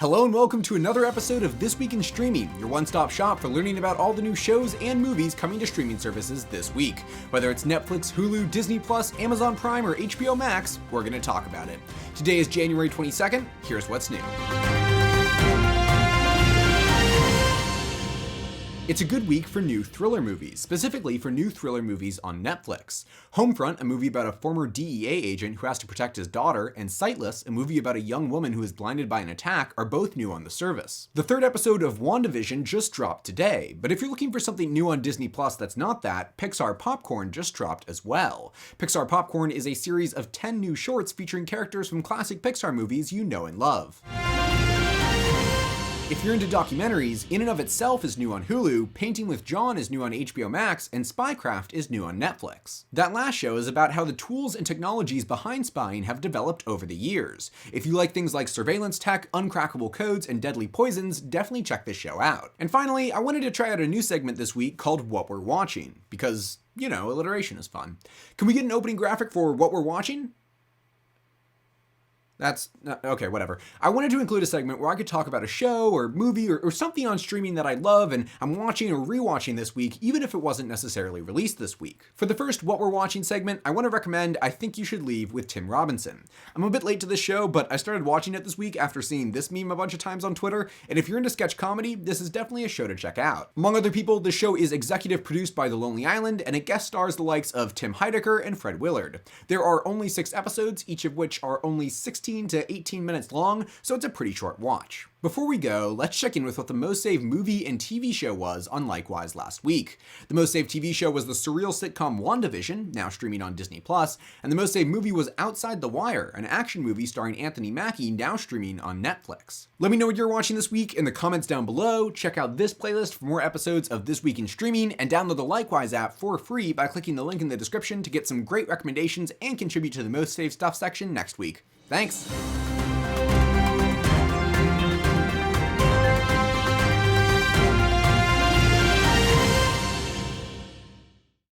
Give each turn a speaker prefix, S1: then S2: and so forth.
S1: Hello and welcome to another episode of This Week in Streaming, your one-stop shop for learning about all the new shows and movies coming to streaming services this week. Whether it's Netflix, Hulu, Disney+, Amazon Prime, or HBO Max, we're going to talk about it. Today is January 22nd, here's what's new. It's a good week for new thriller movies, specifically for new thriller movies on Netflix. Homefront, a movie about a former DEA agent who has to protect his daughter, and Sightless, a movie about a young woman who is blinded by an attack, are both new on the service. The third episode of WandaVision just dropped today, but if you're looking for something new on Disney Plus that's not that, Pixar Popcorn just dropped as well. Pixar Popcorn is a series of 10 new shorts featuring characters from classic Pixar movies you know and love. If you're into documentaries, In and of Itself is new on Hulu, Painting with John is new on HBO Max, and Spycraft is new on Netflix. That last show is about how the tools and technologies behind spying have developed over the years. If you like things like surveillance tech, uncrackable codes, and deadly poisons, definitely check this show out. And finally, I wanted to try out a new segment this week called What We're Watching, because, you know, alliteration is fun. Can we get an opening graphic for What We're Watching? Okay, whatever. I wanted to include a segment where I could talk about a show or movie or something on streaming that I love and I'm watching or rewatching this week, even if it wasn't necessarily released this week. For the first What We're Watching segment, I want to recommend I Think You Should Leave with Tim Robinson. I'm a bit late to this show, but I started watching it this week after seeing this meme a bunch of times on Twitter, and if you're into sketch comedy, this is definitely a show to check out. Among other people, the show is executive produced by The Lonely Island, and it guest stars the likes of Tim Heidecker and Fred Willard. There are only 6 episodes, each of which are only 16 to 18 minutes long, so it's a pretty short watch. Before we go, let's check in with what the most saved movie and TV show was on Likewise last week. The most saved TV show was the surreal sitcom WandaVision, now streaming on Disney+, and the most saved movie was Outside the Wire, an action movie starring Anthony Mackie, now streaming on Netflix. Let me know what you're watching this week in the comments down below, check out this playlist for more episodes of This Week in Streaming, and download the Likewise app for free by clicking the link in the description to get some great recommendations and contribute to the most saved stuff section next week. Thanks!